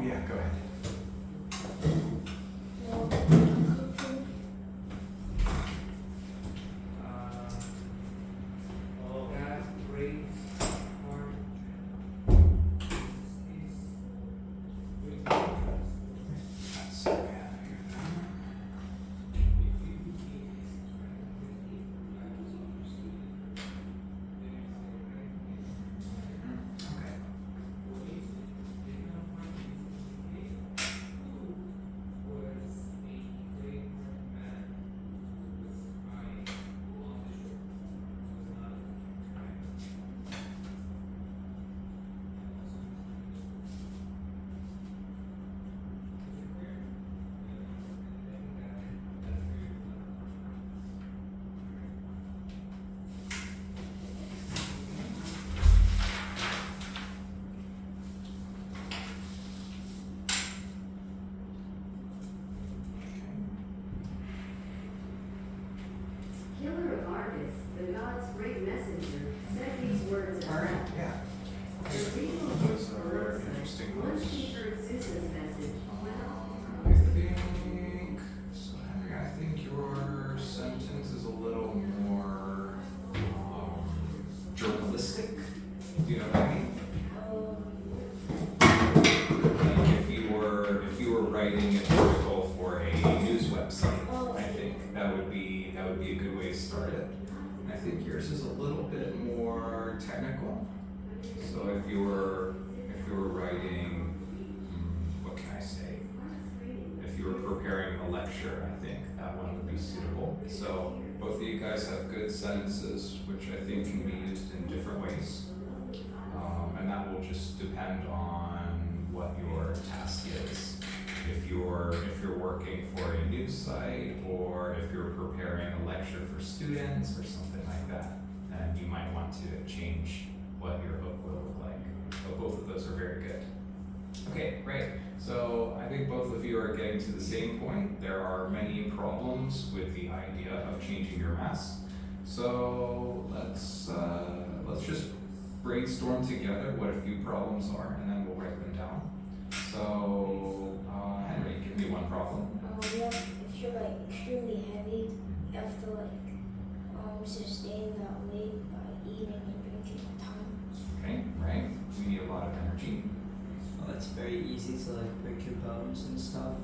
yeah, go ahead. The God's great messenger, said these words as All right, well. yeah. The reading of Those his are words interesting said, once ones. he heard Zeus's message, I think, so Henry, I think your sentence is a little more journalistic. Do you know what I mean? Like if you were writing an article for a news website, I think that would be a good way to start it. And I think yours is a little bit more technical. So if you were writing, what can I say? If you were preparing a lecture, I think that one would be suitable. So both of you guys have good sentences, which I think can be used in different ways. And that will just depend on what your task is. If you're working for a news site, or if you're preparing a lecture for students or something like that, then you might want to change what your book will look like. But both of those are very good. Okay, great. So I think both of you are getting to the same point. There are many problems with the idea of changing your mass. So let's just brainstorm together what a few problems are, and then we'll write them down. So Henry, give me one problem. If you're like extremely heavy, you have to sustain that weight by eating and drinking all the time. Okay, right. We need a lot of energy. Well, it's very easy to like break your bones and stuff.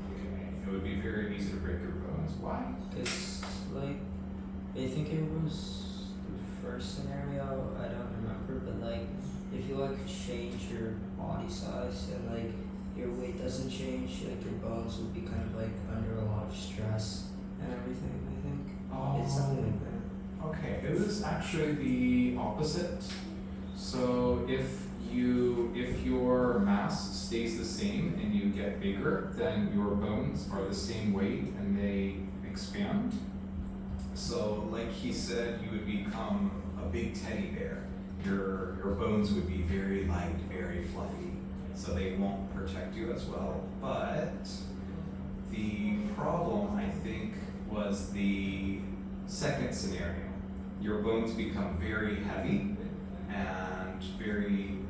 Okay, it would be very easy to break your bones. Why? Cause like, I think it was the first scenario, I don't remember, but like, if you like change your body size and like your weight doesn't change, like your bones would be kind of like under a lot of stress and everything, I think. It's something like that. Okay, it was actually the opposite. So if your mass stays the same and you get bigger, then your bones are the same weight and they expand. So like he said, you would become a big teddy bear. Your bones would be very light, very fluffy, so they won't protect you as well. But the problem, I think, was the second scenario. Your bones become very heavy and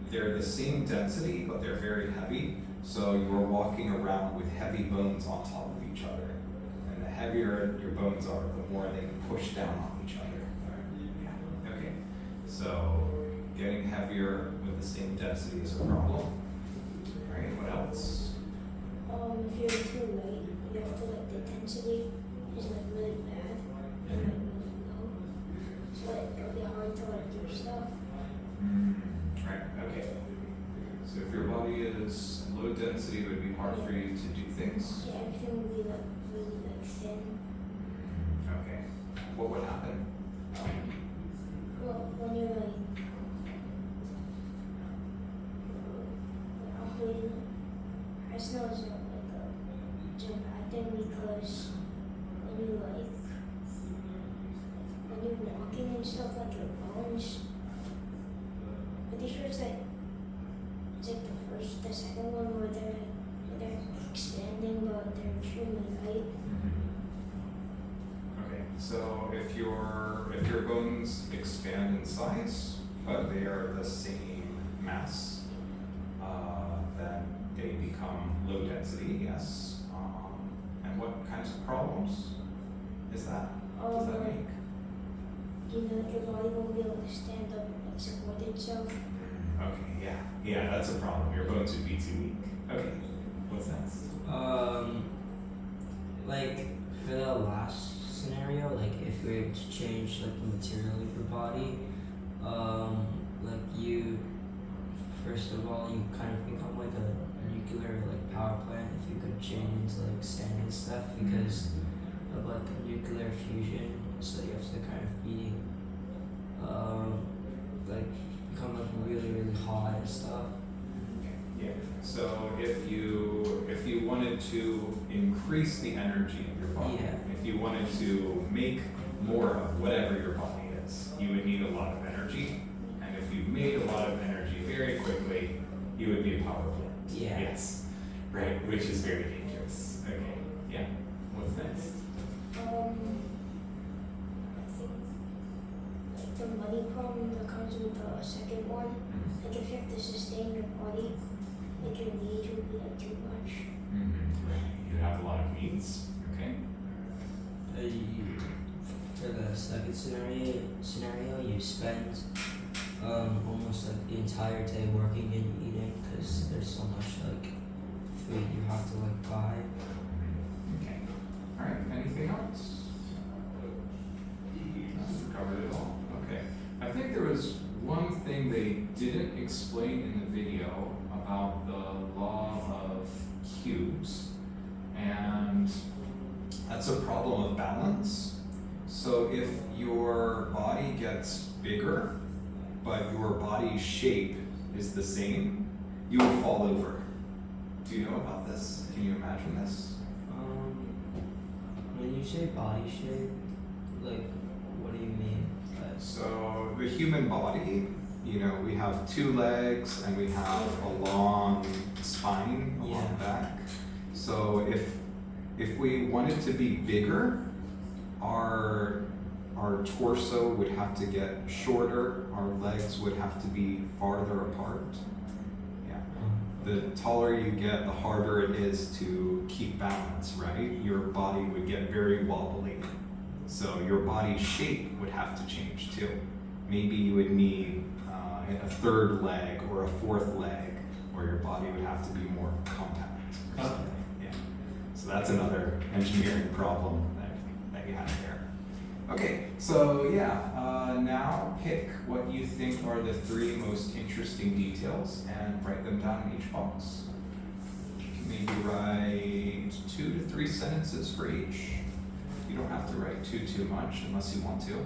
they're the same density, but they're very heavy. So you're walking around with heavy bones on top of each other. And the heavier your bones are, the more they push down on each other. Yeah. Okay. So getting heavier with the same density is a problem. All right, what else? If you're too light, you have to like the density is like really bad and like really low. So like it'll be hard to like do stuff. Right, okay. So if your body is low density, it would be hard for you to do things. Yeah, everything will be like really like thin. Okay. What would happen? Well, when you're like I just know it's not like a bad thing because when you're walking and stuff, like your bones, pretty sure it's like the second one where they're expanding but they're extremely light. Okay, so if your bones expand in size, but they are the same mass, then they become low density, yes. And what kinds of problems is that? Does that make? You know, your body won't be able to stand up and like support itself. Okay, yeah, that's a problem. Your bones would be too weak. Okay, what's next? Like for the last scenario, like if you're able to change like the material of your body, like you, first of all, you kind of become like a nuclear like power plant if you could change like sand and stuff because of like nuclear fusion. So you have to kind of be, like become like really hot and stuff. Yeah. So if you wanted to increase the energy of your body, if you wanted to make more of whatever your body is, you would need a lot of energy. And if you made a lot of energy very quickly, you would be a power plant. Yeah. Yes. Right. Which is very dangerous. Okay. Yeah. What's next? I think like the money problem that comes with the second one. Like if you have to sustain your body, like your needs would be like too much. Right. You have a lot of needs. Okay. For the second scenario, you spend almost like the entire day working and eating because there's so much like food you have to like buy. Okay. All right. Anything else? Covered it all. Okay. I think there was one thing they didn't explain in the video about the law of cubes, and that's a problem of balance. So if your body gets bigger, but your body's shape is the same, you will fall over. Do you know about this? Can you imagine this? When you say body shape, like what do you mean? So the human body, you know, we have 2 legs and we have a long spine, a long back. So if we wanted to be bigger, our torso would have to get shorter, our legs would have to be farther apart. Yeah. The taller you get, the harder it is to keep balance, right? Your body would get very wobbly. So your body's shape would have to change too. Maybe you would need a 3rd leg or a 4th leg, or your body would have to be more compact. Or something. Yeah. So that's another engineering problem that you have there. Okay, so yeah, now pick what you think are the 3 most interesting details and write them down in each box. Maybe write 2 to 3 sentences for each. You don't have to write too much unless you want to.